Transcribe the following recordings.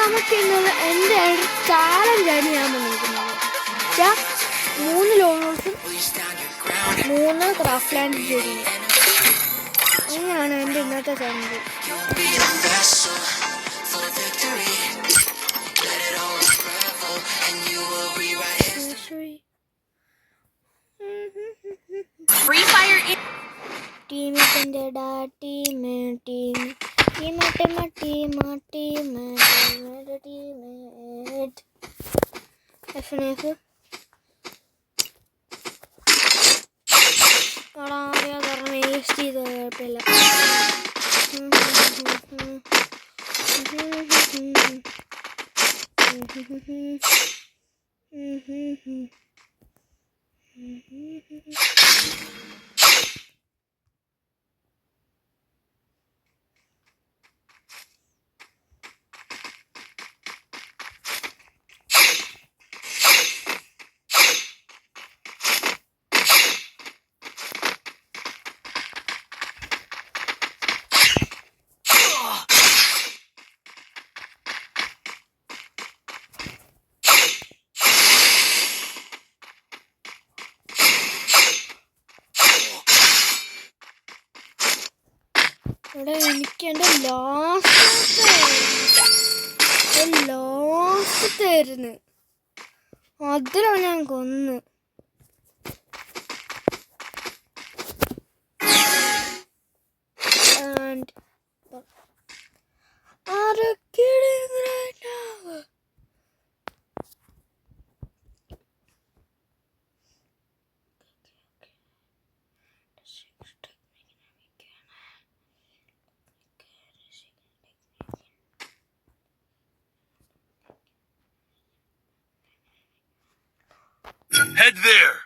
നമുക്ക് ഇന്ന് എൻ്റെ ചാലഞ്ചാണ് ഞാൻ വന്നിരിക്കുന്നത്. 3 ലോണോസും 3 ക്രാഫ്റ്റ് ലാൻഡ് ചെയ്യുന്നത്. അങ്ങനെയാണ് എൻ്റെ ഇന്നത്തെ ചാലഞ്ച്. ടീമിൻ്റെ കാരണം വേസ്റ്റ് ചെയ്ത് കുഴപ്പമില്ല. ഇവിടെ എനിക്ക് എൻ്റെ ലാസ്റ്റത്തായിരുന്നു അതിലാണ് ഞാൻ കൊന്ന്. Head there.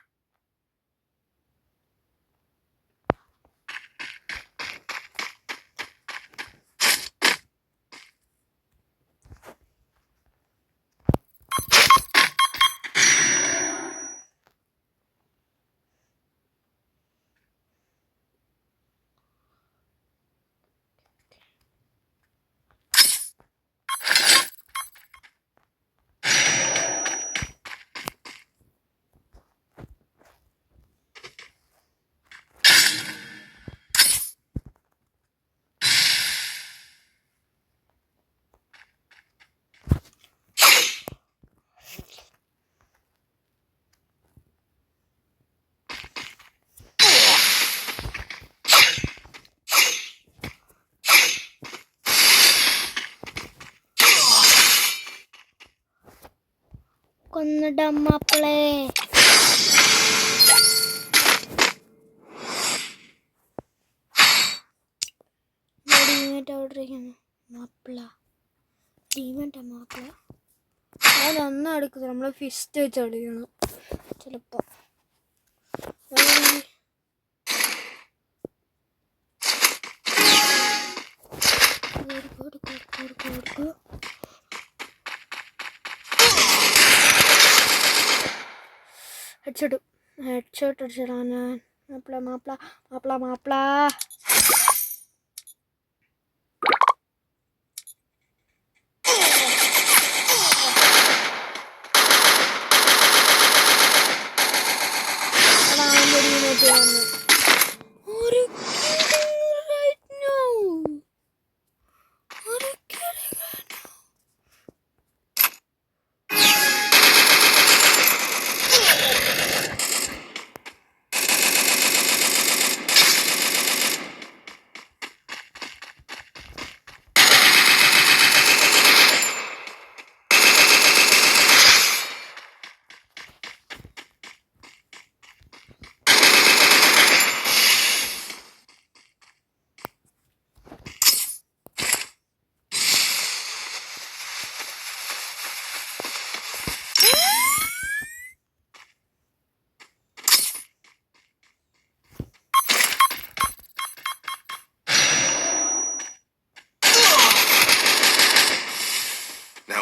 കൊന്നിടം മാപ്പിളേ. മാപ്പിള അതൊന്നും അടുക്കുന്നത് നമ്മൾ ഫിസ്റ്റ് വെച്ച് അടിക്കണം ചിലപ്പോൾ. ഹെഡ്ഷോട്ട് അടിച്ചിടാ ഞാൻ. Mappila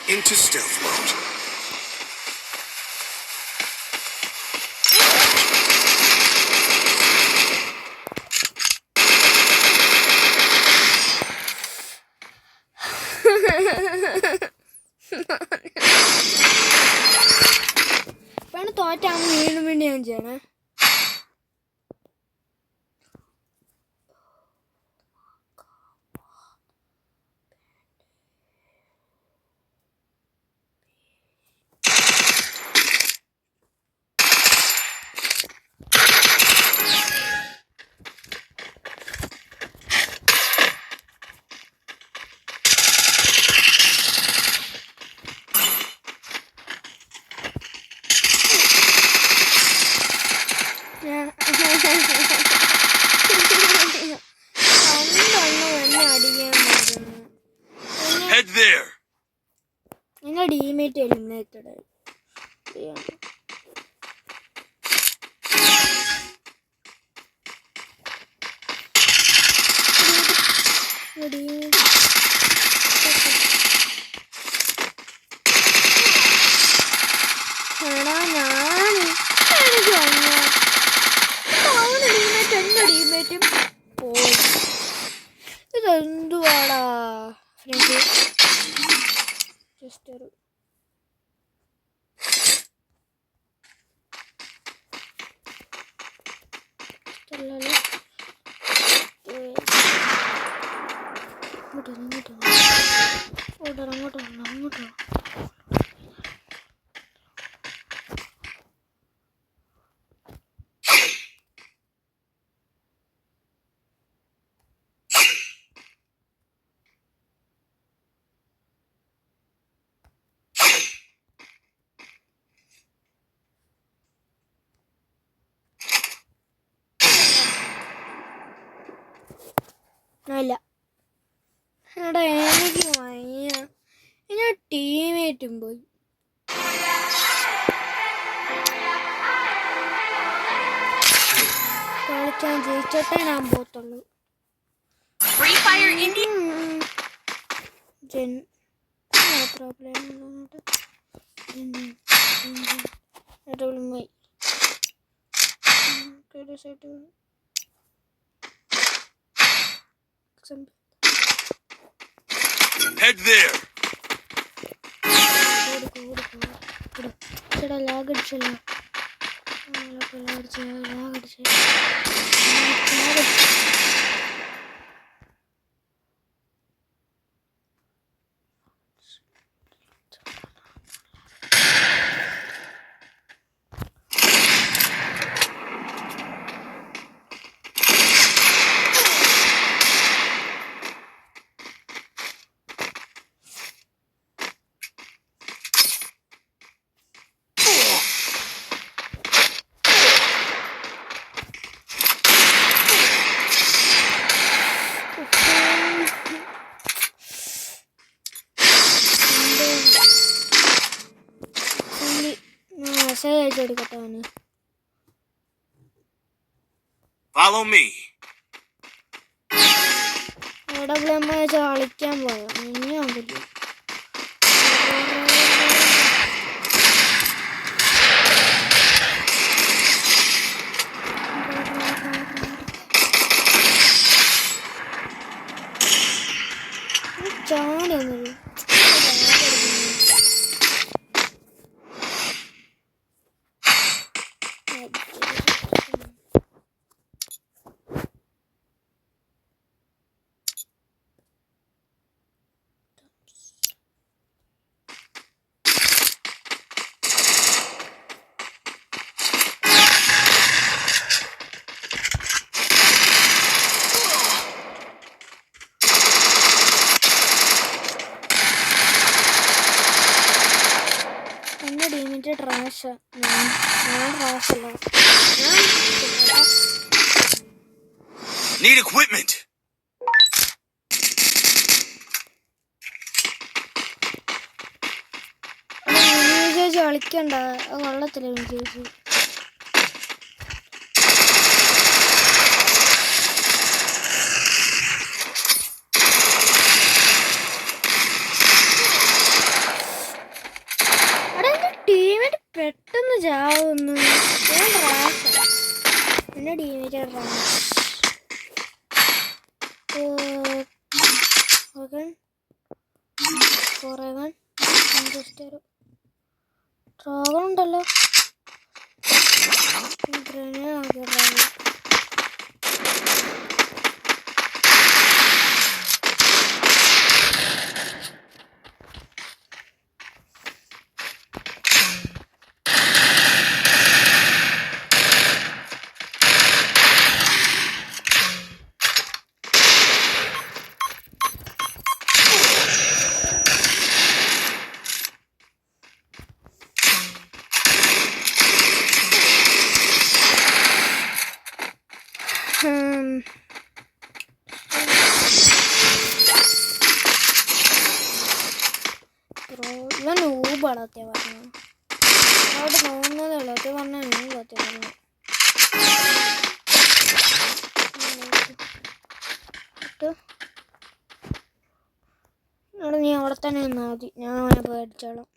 into stealth mode. ഇപ്പോഴാണ് തോറ്റാൻ വീണ്ടും വീണ്ടും ഞാൻ ചെയ്യണേ. Head there. എന്നെ ഡീമേറ്റ് എലിമിനേറ്റഡ് ആയി. ഇതെന്തുവാടാ ഫ്രണ്ട് ജസ്റ്റ് ഒരു അങ്ങോട്ടോ അല്ല എടാ എനിക്ക് വയ്യ. ഞാൻ ടീമേറ്റും പോയി. കളിക്കാൻ ജയിച്ചോട്ടേ ഞാൻ പോത്തുള്ളൂ. Head there. ലാഗടിച്ചല്ലോ. Follow me. അവിടെ കളിക്കാൻ പോയോ ഞാൻ പറ്റും. ചാടിയൊന്നുമില്ല. ട്രാഷ് ഞാൻ ട്രാഷല്ല. Need equipment. ചേച്ചി കളിക്കണ്ട, കൊള്ളത്തില്ല ചേച്ചി. ചാവുന്നു. ഞാൻ റാഷ് എന്നെ ടീമേറ്റ് ഡ്രാഗൺ ഉണ്ടല്ലോ. ഇവൻ ഊബാടത്തെ പറഞ്ഞു. അവിടെ തോന്നുന്നതേ ഉള്ളൂ. അത് പറഞ്ഞാൽ ഊബത്തെ പറഞ്ഞു. അവിടെ നീ അവിടെ തന്നെ നിന്നാൽ മതി. ഞാൻ അവനെ പേടിച്ചോളാം.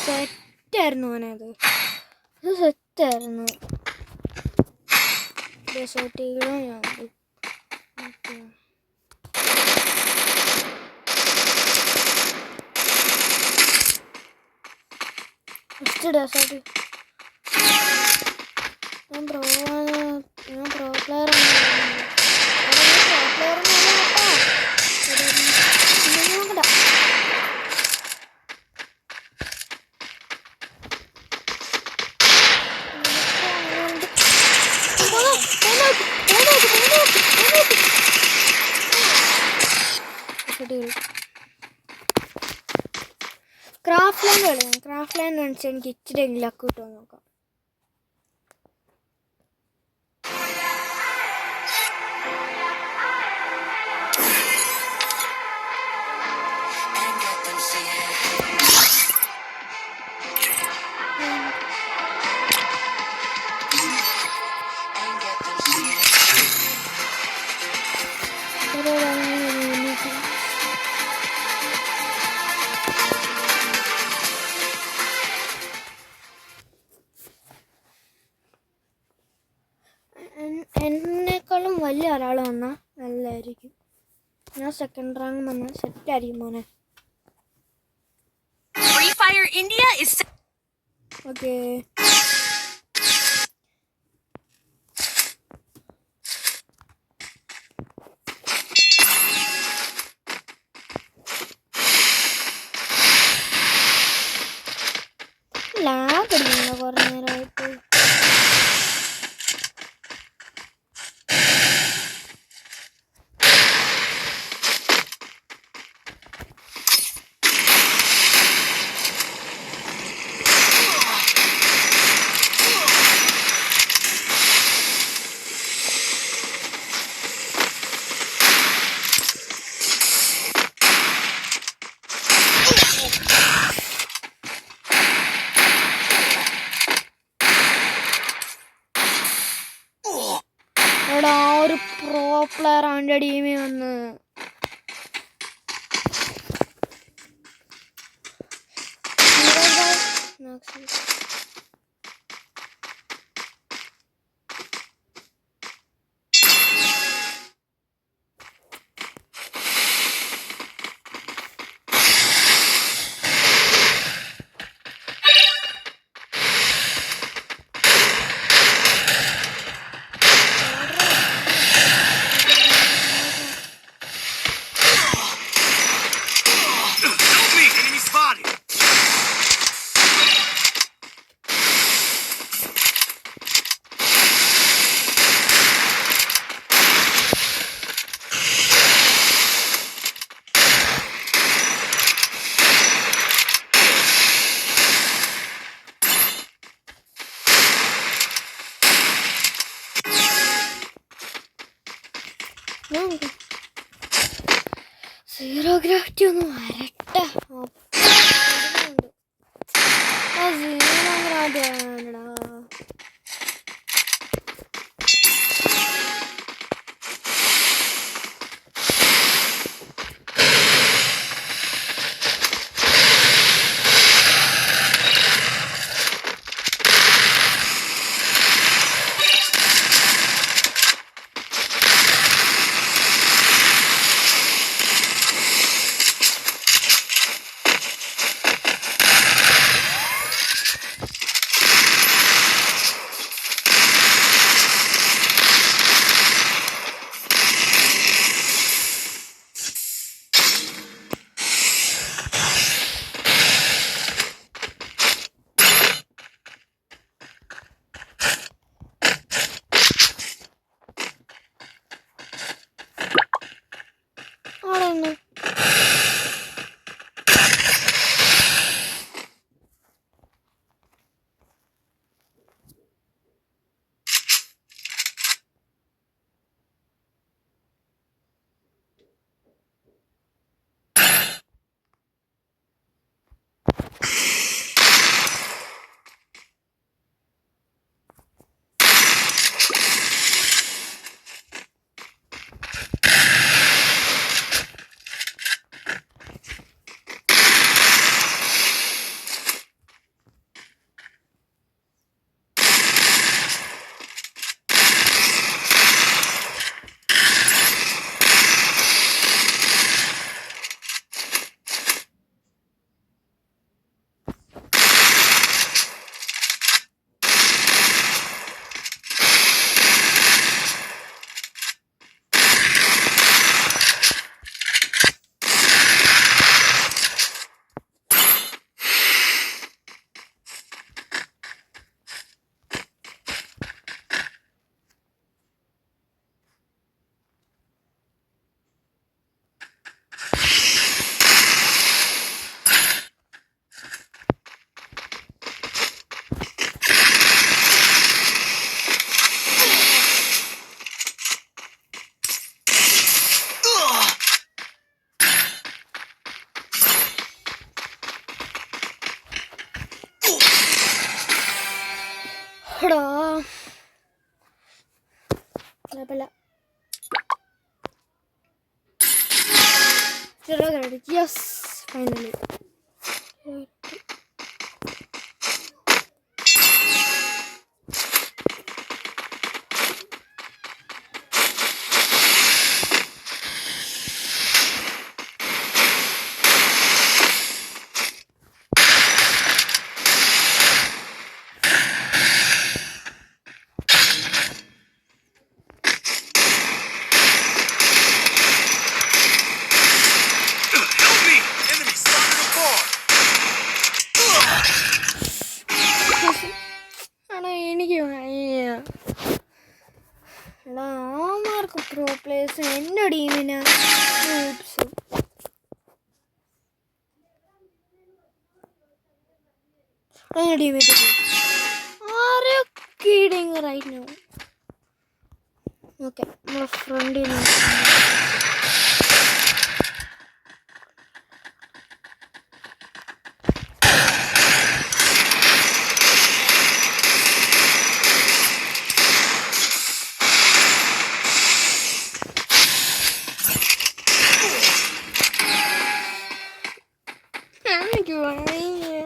സെറ്റായിരുന്നു അവനത്. അത് സെറ്റായിരുന്നു. ഡെസേർട്ടുകളും ഞാൻ ഫസ്റ്റ് ഡെസേർട്ട് ഞാൻ പ്രോ പ്ലെയർ ക്രാഫ്റ്റ് ലാൻഡ് കളിയാണ്. ക്രാഫ്റ്റ് ലാൻഡ് കാണിച്ചാൽ എനിക്ക് ഇച്ചിരി ലക്ക് കിട്ടുമോ നോക്കാം. എന്നെക്കാളും വലിയ ഒരാൾ വന്നാൽ നല്ലതായിരിക്കും. ഞാൻ സെക്കൻഡ് റാങ്ക് വന്നാൽ സെറ്റായിരിക്കും മോനെ. ഓക്കെ ലാഗ് അടിക്കുന്നു കുറേ നേരമായിട്ട്. എടാ ഒരു പ്രോ പ്ലെയർ അവൻ്റെ ടീമിൽ വന്ന്. സീറോ ഗ്രാഫിറ്റി ഒന്ന് വരട്ടെ. സീറോ ഗ്രാഫിറ്റി വേണ്ടടാ. ആളൊന്ന് എടാ കുഴപ്പമില്ല. Zero graffiti. Yes, finally. Help me! Enemy spotted a bomb! എടാ എനിക്ക് വയ്യ. എടാ ആമാർക്ക് പ്രോ പ്ലേയേഴ്സ് എൻ്റെ ടീമിന് ടീമേറ്റ് ആരൊക്കെ റൈറ്റ് നോ. ഓക്കെ, നമ്മളെ ഫ്രണ്ടിൽ നിന്ന് എനിക്ക് വയ്യ.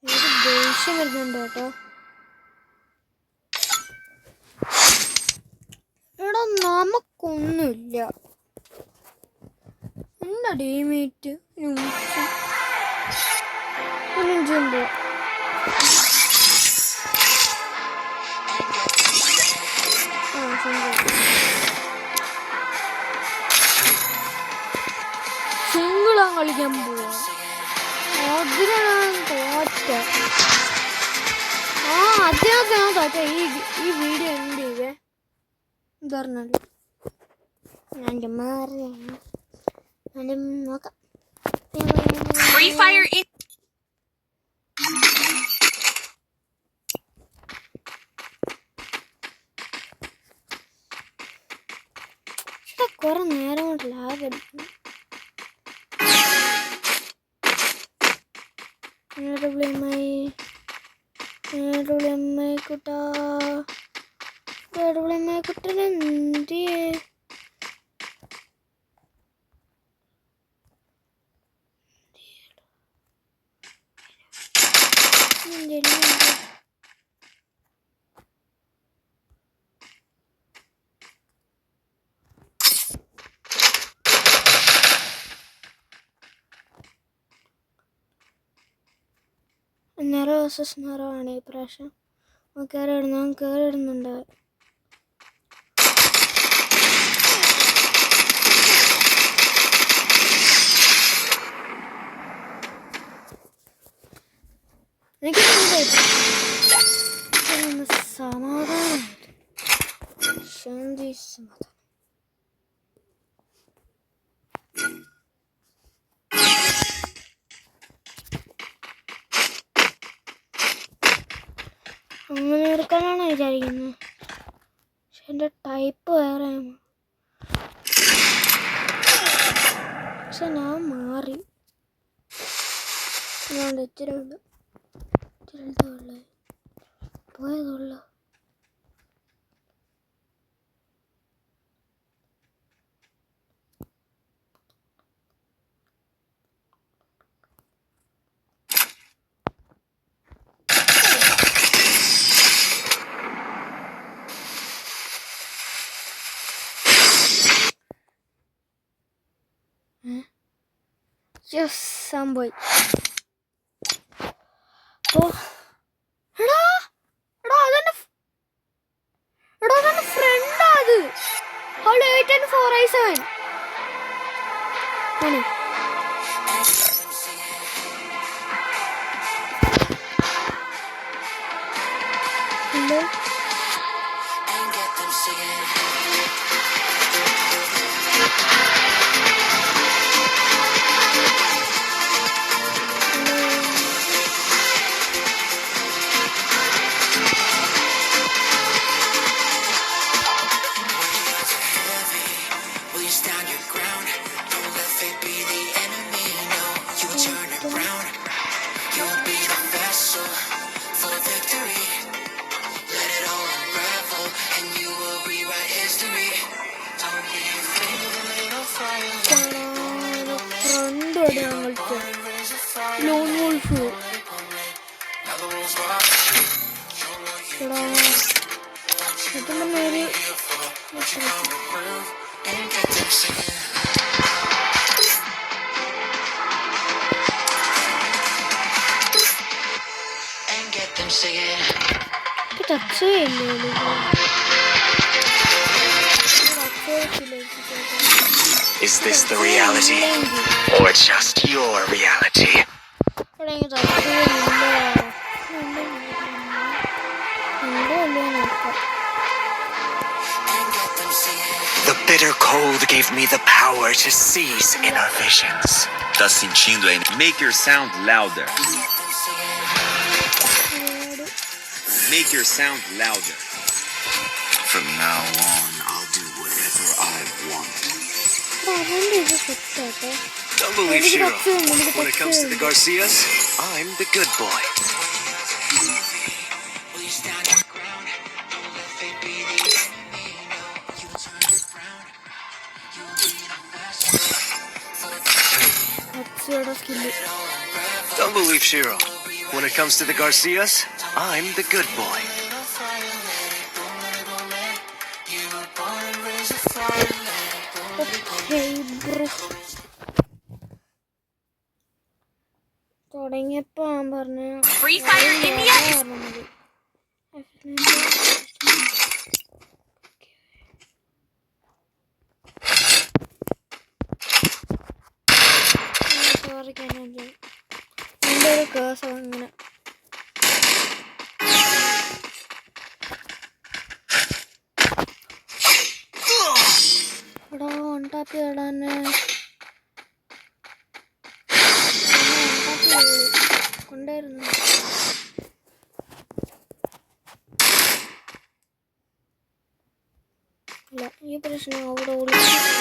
എനിക്ക് ദേഷ്യം വരുന്നുണ്ട് കേട്ടോ. എടാ നമുക്കൊന്നുമില്ല. എന്താ ടീമേറ്റ് ഒന്നും സിംഗിളാ കളിക്കാൻ പോവാ. അതിനാണ് തോറ്റ. അദ്ദേഹത്തെ ഞാൻ തോറ്റ. ഈ വീഡിയോ എന്ത് ചെയ്യേ പറഞ്ഞാല് ഞാൻ മാറി നോക്കാം. Free Fire in കുറെ നേരം കൊണ്ട് ലാഗ് അടിക്കുന്നു. കുട്ടനെന്തിയേ നിറ വേഴ്സസ് നിറമാണ് ഈ പ്രാവശ്യം. കയറിയിടുന്നുണ്ട്. എനിക്ക് സമാധാനമായിട്ട് ശാന്തി സമാധാനം. അങ്ങനെ എടുക്കാനാണ് വിചാരിക്കുന്നത്. പക്ഷെ എൻ്റെ ടൈപ്പ് വേറെയാണ്. പക്ഷെ ഞാൻ മാറി. അതുകൊണ്ട് ഇച്ചിരി പോയതുള്ള സംഭവം. അപ്പോൾ അതെന്റെ ഫ്രണ്ടാ അത്. 8N4I7 ആണ്. ഹലോ ലോൺ വോൾഫ് പേര് ടച്ച് ചെയ്യില്ലേ. Is this the reality? Or just your reality? The bitter cold gave me the power to seize inner visions. Tá sentindo aí? Make your sound louder. Make your sound louder. From now on, I'll do whatever I want. Don't believe Shiro. When it comes to the Garcias, I'm the good boy. Don't believe Shiro. When it comes to the Garcias, I'm the good boy. തുടങ്ങിയപ്പോ ഞാൻ പറഞ്ഞു Free Fire India is എൻ്റെ ഒരു case അങ്ങനെ എടാ ഉണ്ടാക്കി ഇടാന് ഉണ്ടായിരുന്നു. അല്ല ഈ ഈ പ്രശ്നം അവിടെ ഒളിച്ചിട്ടുണ്ട്.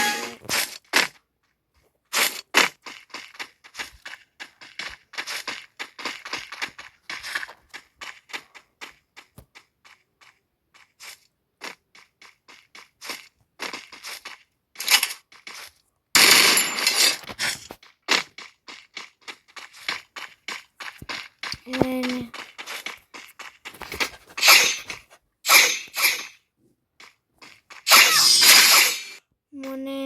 മോനെ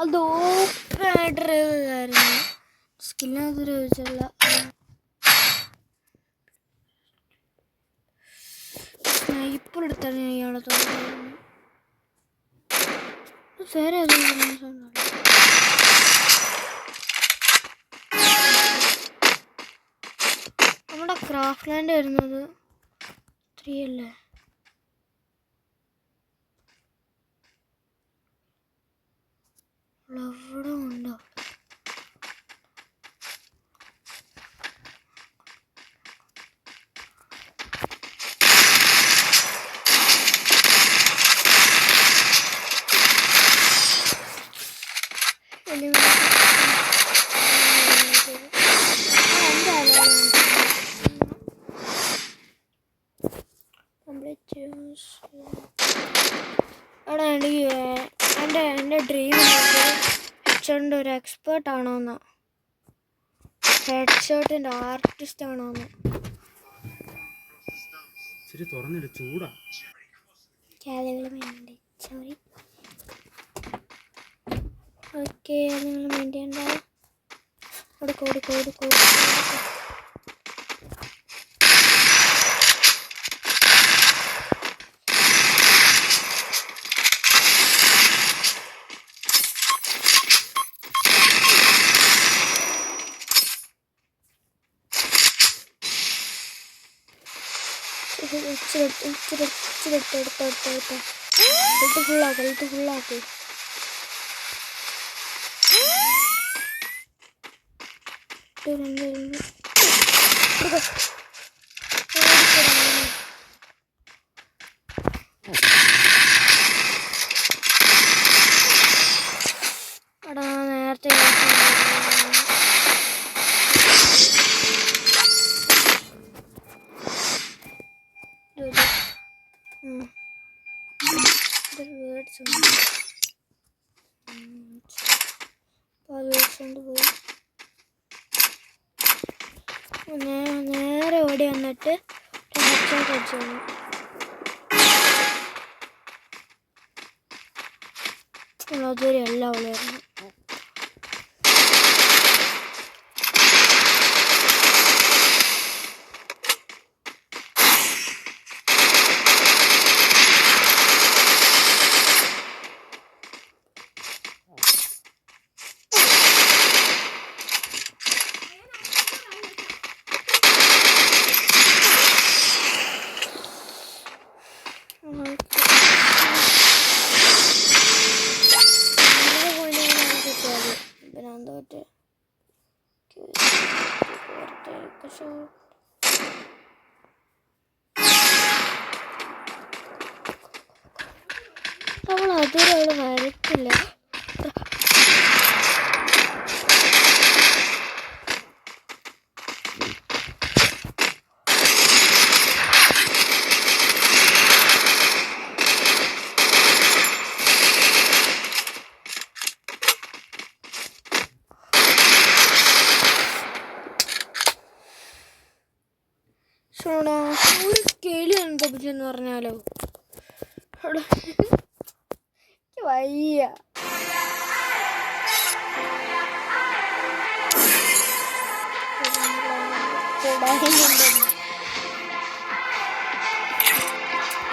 അത് ഓപ്പണായിട്ടായിരുന്നു സ്കിന്നകത്ത് ചോദിച്ചല്ല. സ്നൈപ്പർ എടുത്താണ് ഞാൻ ഇയാളെ തോന്നുന്നത്. വേറെ നമ്മുടെ ക്രാഫ്റ്റ് ലാൻഡ് വരുന്നത് 3 അല്ലേ? അവിടെ ഉണ്ടോ? എടാ എൻ്റെ ഡ്രീം ഹെഡ്ഷോട്ടിൻ്റെ ഒരു എക്സ്പേർട്ട് ആണോന്ന്, ഹെഡ്ഷോട്ടിൻ്റെ ആർട്ടിസ്റ്റ് ആണോന്ന്. തുറന്നിട്ട് ചൂടാ. ഓക്കെ, നിങ്ങൾ വേണ്ടിയുണ്ടോ? കൊടുക്കും. ഫുള്ളാക്ക്. എടാ നേരത്തെ നേരെ ഓടി വന്നിട്ട് ഹെഡ്ഷോട്ട് അടിച്ചു. അതുവരെ എല്ലാം ഉള്ളായിരുന്നു. അവൾ അതുവരെ അവള് വരത്തില്ല. ഒരു കേളി എന്താന്ന് പറഞ്ഞാലോ വയ്യ.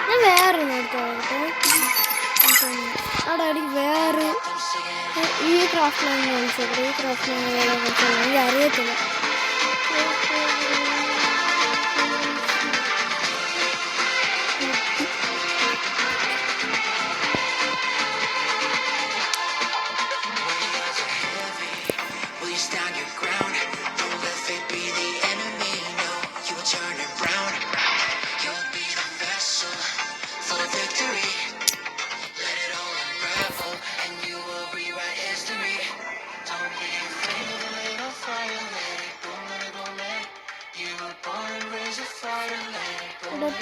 ഞാൻ വേറെ നോക്കട്ടെ. അവിടെ അടിക്ക് വേറെ ഈ ക്രാഫ്റ്റ് ലൈൻ കളിച്ചത്. ഈ ക്രാഫ്റ്റ് ലൈൻ എനിക്ക് അറിയത്തില്ല. Stand your ground. Don't let fate be the enemy. No, you will turn it round.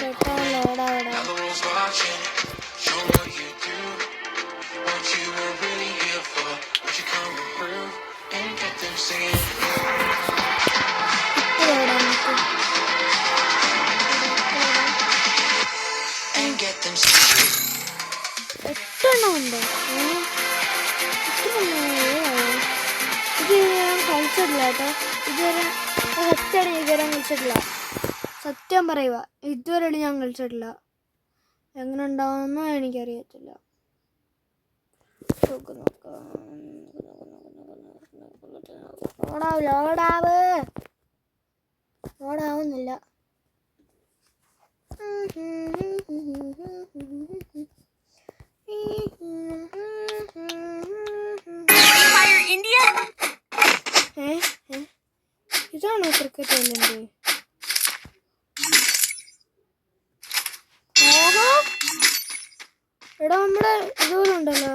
പെട്ടെന്ന് ലോഡാവിടെ. എട്ടെണ്ണം ഉണ്ടോ? ഇത് ഞാൻ കളിച്ചിട്ടില്ല കേട്ടോ. ഇതുവരെ ഒറ്റയാണ് ഇതുവരെ കളിച്ചിട്ടില്ല. സത്യം പറയുക, ഇതുവരെ ഞാൻ കളിച്ചിട്ടില്ല. എങ്ങനെ ഉണ്ടാവുമെന്നോ എനിക്കറിയത്തില്ല. ലോഡാവുന്നില്ല. Fire India? ഇതാണോ ക്രിക്കറ്റ് അല്ലേ? എടാ നമ്മുടെ ഇതുപോലെ ഉണ്ടല്ലോ.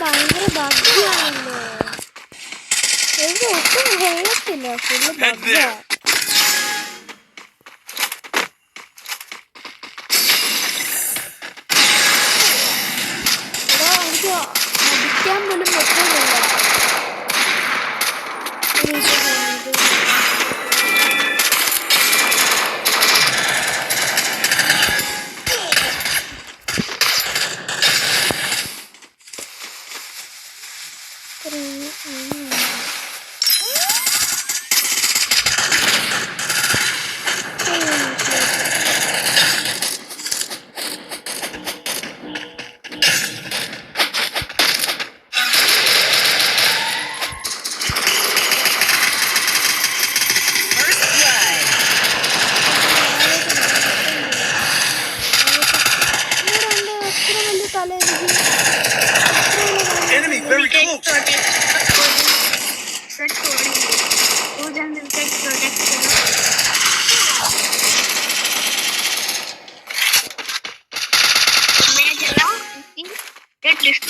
ഭയങ്കര ഭംഗിയാണല്ലോ. എവിടെ ഒട്ടും വെള്ളത്തില്ല, ഫുള്ള് ഭംഗിയാ. എനിക്ക് അടിക്കാൻ പോലും പറ്റുന്നില്ല. Enemy very close.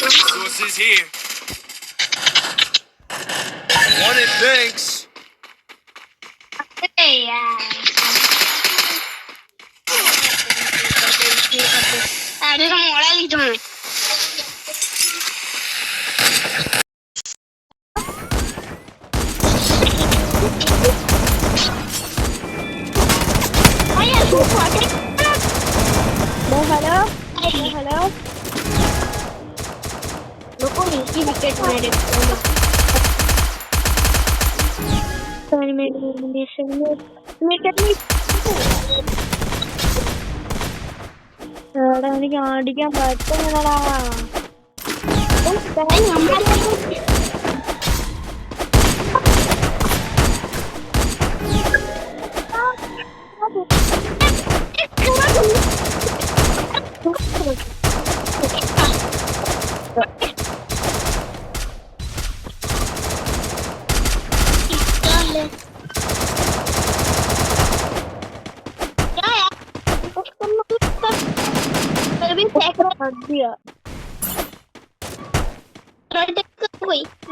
Resources here. Wanted thanks. Hello. Look at me, wicket made it. എനിക്ക് അടിക്കാൻ പറ്റുന്നടാ.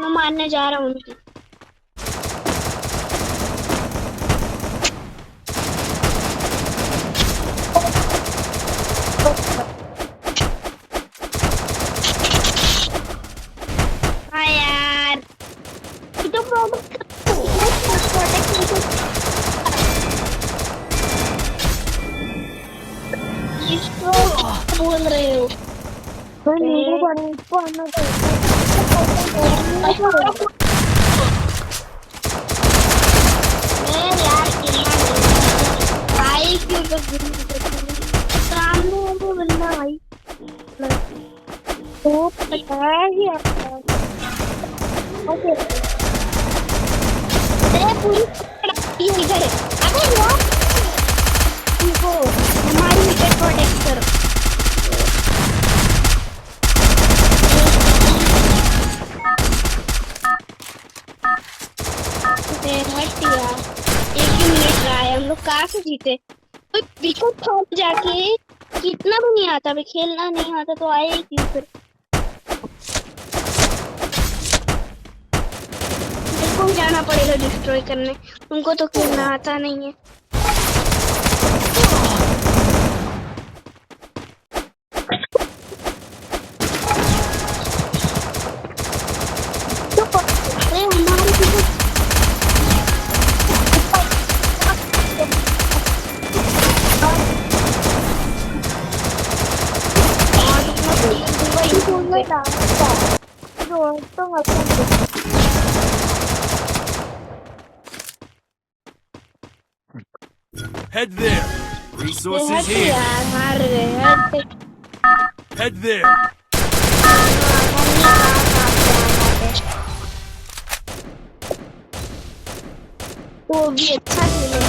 मैं मारने जा रहा हूँ उनकी। हाँ यार, ये तो इसको बोल रहे हो? मैं यार खेलना नहीं भाई, क्यों सामने वो बंदा भाई तो पता ही आपको। ओके पूरी इधर है। अबे यार इनको हमारी विकेट प्रोटेक्ट करो। हट यार, 1 ही मिनट रहा है, हम लोग कहाँ से जीते? कोई विकेट खोल जाके कितना भी नहीं आता, भी खेलना नहीं आता तो आए ही क्यों फिर? बिल्कुल जाना पड़ेगा डिस्ट्रॉय करने, उनको तो खेलना आता नहीं है। अरे हमारी Head there. Resources here. यार मार रहे हैं। Head there. वो भी अच्छा खेले।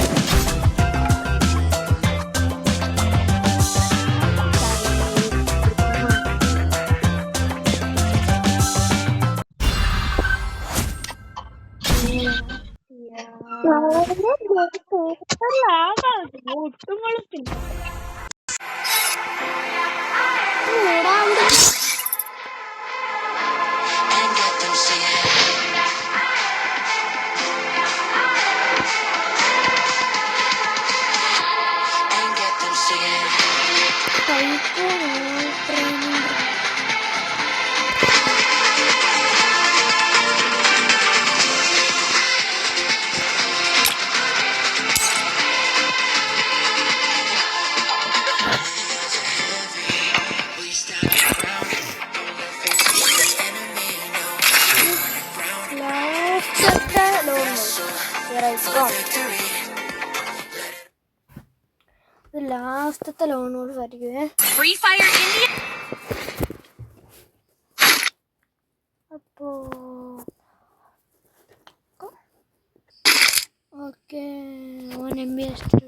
ലാസ്റ്റത്തെ ലോണോട് വരികയെ Free Fire India. അപ്പോ ഓക്കെ 1 MB എക്സ്ട്രാ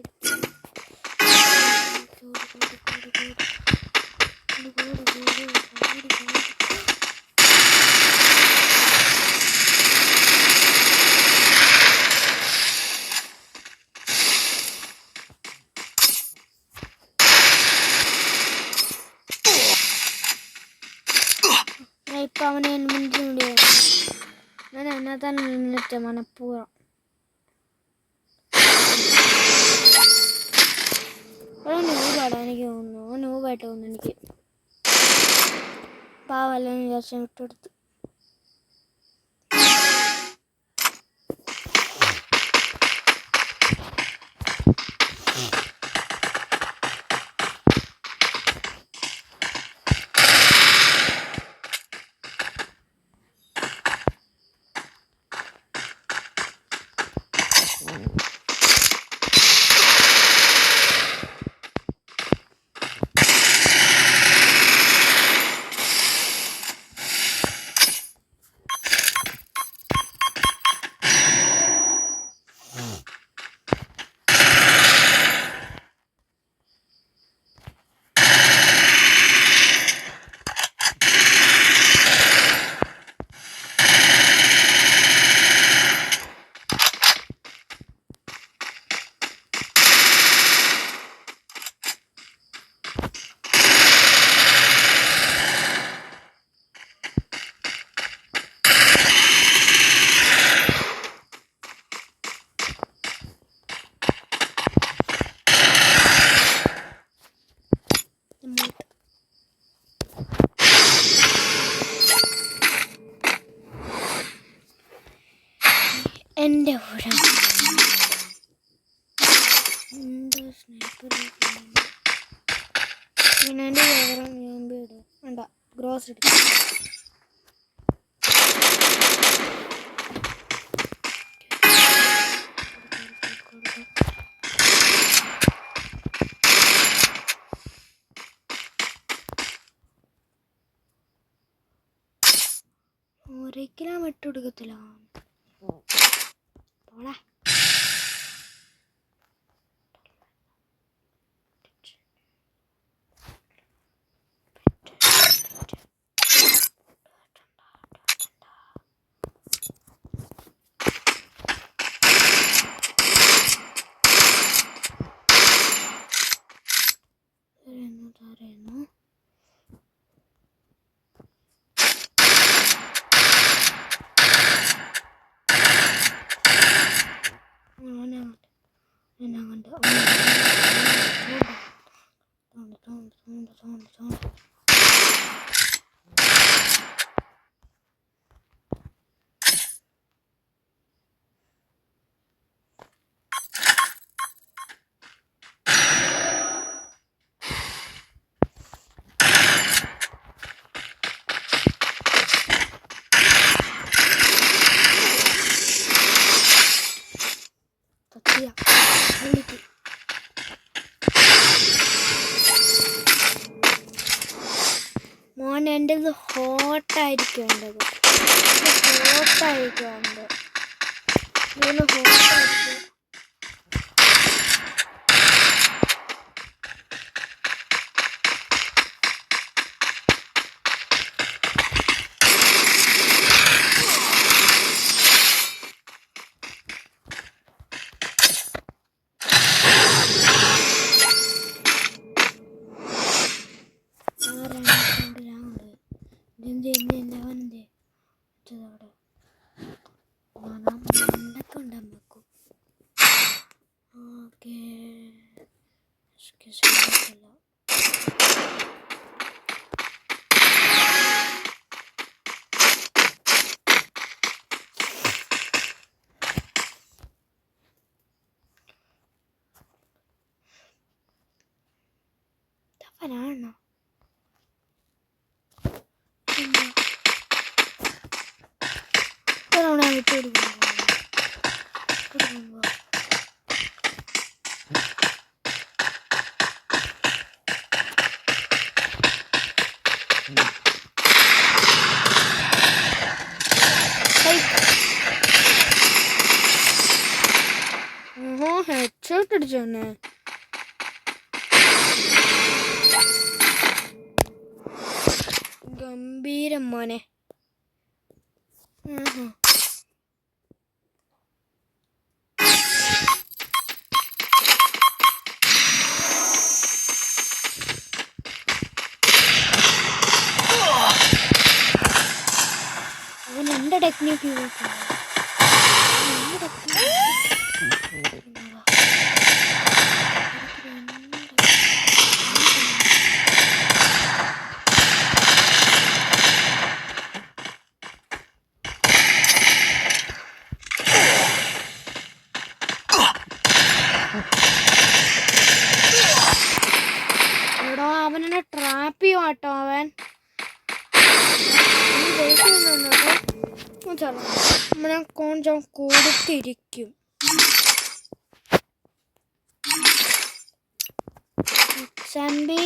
ഇപ്പം അവനെ മുന്നിൽ ഞാൻ എന്നെ തന്നെ നിന്നിട്ട് മനപ്പൂർവ്വം നൂബാടാ എനിക്ക് തോന്നുന്നു നൂബായിട്ട് തോന്നുന്നു എനിക്ക് പാവല്ലെന്ന് വിചാരിച്ചാൽ വിട്ടെടുത്ത് പിന്നെ എൻ്റെ പകരം യൂമ്പി ഇടും വേണ്ട ഗ്രോസ് എടുക്കും. ഒരിക്കലും വിട്ടുകൊടുക്കത്തില്ല. പോളാ തരുന്നു. മോൻ എൻ്റെ ഇത് ഹോട്ടായിരിക്കും. എൻ്റെ ഹോട്ടായിരിക്കും. എൻ്റെ ഇതിന് ഹോട്ടായിരിക്കും. അവനാണോ? ഹെഡ്ഷോട്ട് അടിച്ചു തന്നെ. ഗംഭീരം മോനെ. അവൻ എൻ്റെ ടെക്നിക്ക് യൂസ് ചെയ്യും. അവനെ ട്രാപ്പ് ചെയ്യും കേട്ടോ. അവൻ നമ്മളെ കൊഞ്ചം കൊടുത്തിരിക്കും. സമ്പി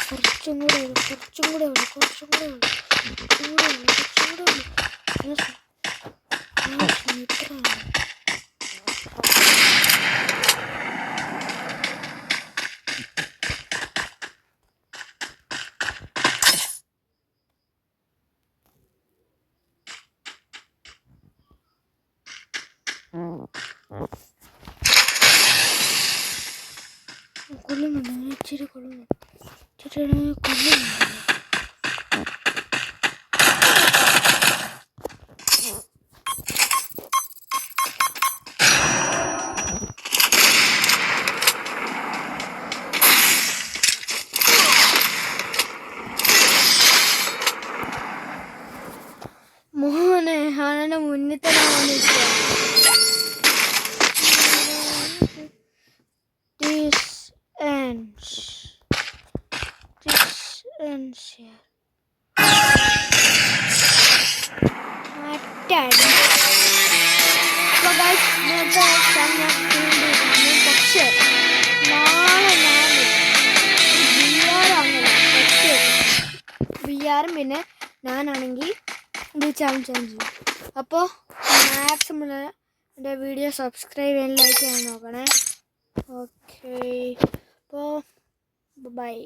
കുറച്ചും കൂടെ ഉള്ളു. കൊല്ലുന്നുണ്ട്, ഇച്ചിരി കൊല്ലുന്നുണ്ട്. ഷെയർ മറ്റാടി. അപ്പോൾ ഗൈസ് ഇന്നത്തെ എക്സാം ഞാൻ പക്ഷേ നാളെ ഞാൻ VR പിന്നെ ഞാനാണെങ്കിൽ ഇത് ചാലഞ്ച് ചെയ്യും. അപ്പോൾ മാക്സിമം എൻ്റെ വീഡിയോ സബ്സ്ക്രൈബ് ചെയ്യാൻ ലൈക്ക് ചെയ്യാൻ നോക്കണേ. ഓക്കെ അപ്പോൾ ബൈ.